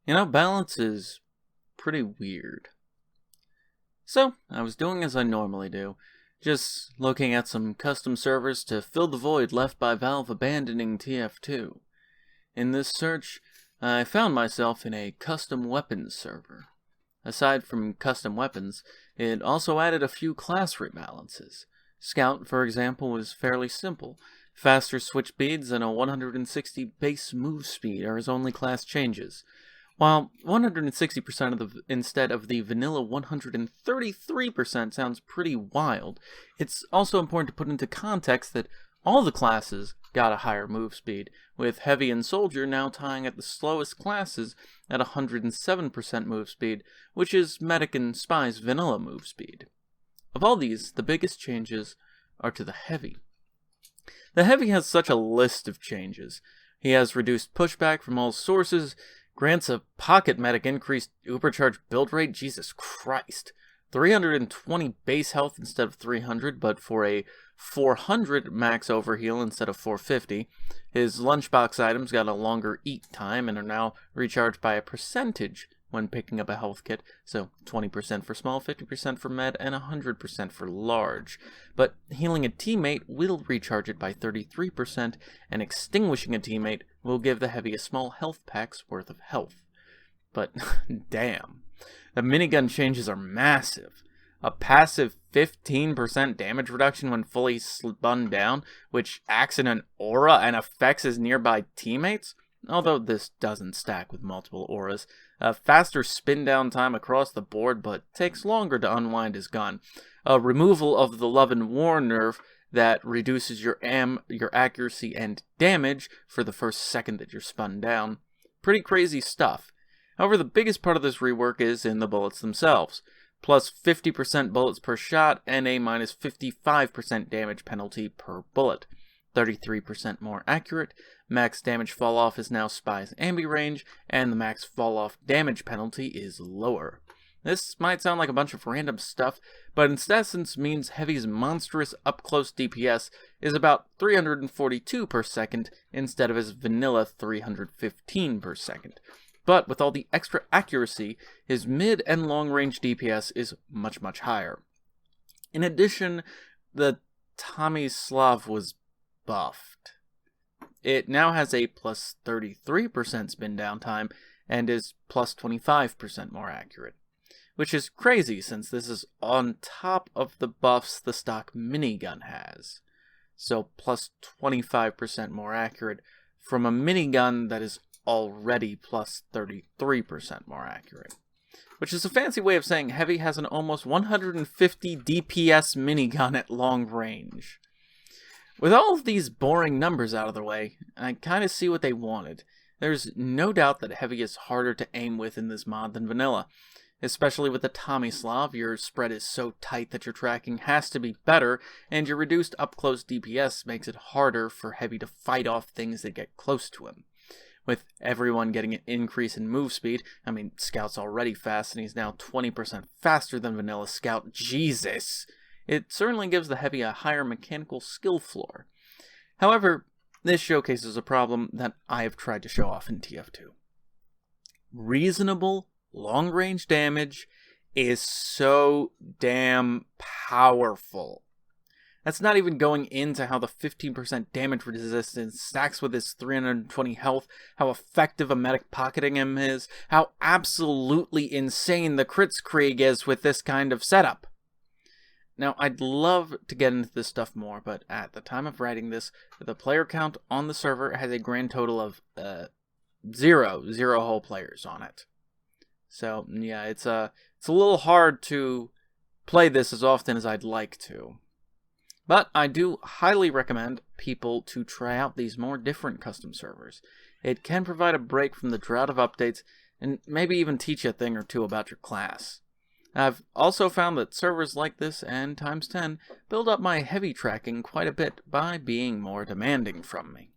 Balance is pretty weird. So, I was doing as I normally do, just looking at some custom servers to fill the void left by Valve abandoning TF2. In this search, I found myself in a custom weapons server. Aside from custom weapons, it also added a few class rebalances. Scout, for example, was fairly simple. Faster switch speeds and a 160 base move speed are his only class changes. While 160% instead of the vanilla 133% sounds pretty wild, it's also important to put into context that all the classes got a higher move speed, with Heavy and Soldier now tying at the slowest classes at 107% move speed, which is Medic and Spy's vanilla move speed. Of all these, the biggest changes are to the Heavy. The Heavy has such a list of changes. He has reduced pushback from all sources, grants a pocket medic increased supercharged build rate, Jesus Christ. 320 base health instead of 300, but for a 400 max overheal instead of 450. His lunchbox items got a longer eat time and are now recharged by a percentage when picking up a health kit, so 20% for small, 50% for med, and 100% for large. But healing a teammate will recharge it by 33%, and extinguishing a teammate will give the Heavy a small health pack's worth of health. But damn, the minigun changes are massive. A passive 15% damage reduction when fully spun down, which acts in an aura and affects his nearby teammates? Although this doesn't stack with multiple auras. A faster spin down time across the board, but takes longer to unwind his gun. A removal of the Love and War nerf that reduces your accuracy and damage for the first second that you're spun down. Pretty crazy stuff. However, the biggest part of this rework is in the bullets themselves. Plus 50% bullets per shot and a minus 55% damage penalty per bullet. 33% more accurate. Max damage fall off is now Spy's ambi range, and the max fall off damage penalty is lower. This might sound like a bunch of random stuff, but in essence means Heavy's monstrous up-close DPS is about 342 per second instead of his vanilla 315 per second. But with all the extra accuracy, his mid and long-range DPS is much, much higher. In addition, the Tomislav was buffed. It now has a plus 33% spin down time and is plus 25% more accurate. Which is crazy since this is on top of the buffs the stock minigun has. So plus 25% more accurate from a minigun that is already plus 33% more accurate. Which is a fancy way of saying Heavy has an almost 150 DPS minigun at long range. With all of these boring numbers out of the way, I kind of see what they wanted. There's no doubt that Heavy is harder to aim with in this mod than vanilla. Especially with the Tomislav, your spread is so tight that your tracking has to be better, and your reduced up-close DPS makes it harder for Heavy to fight off things that get close to him. With everyone getting an increase in move speed, Scout's already fast and he's now 20% faster than vanilla Scout, Jesus! It certainly gives the Heavy a higher mechanical skill floor. However, this showcases a problem that I have tried to show off in TF2. Reasonable long-range damage is so damn powerful. That's not even going into how the 15% damage resistance stacks with his 320 health, how effective a medic pocketing him is, how absolutely insane the Kritz Krieg is with this kind of setup. Now, I'd love to get into this stuff more, but at the time of writing this, the player count on the server has a grand total of zero whole players on it. So, yeah, it's a little hard to play this as often as I'd like to. But I do highly recommend people to try out these more different custom servers. It can provide a break from the drought of updates, and maybe even teach you a thing or two about your class. I've also found that servers like this and times 10 build up my Heavy tracking quite a bit by being more demanding from me.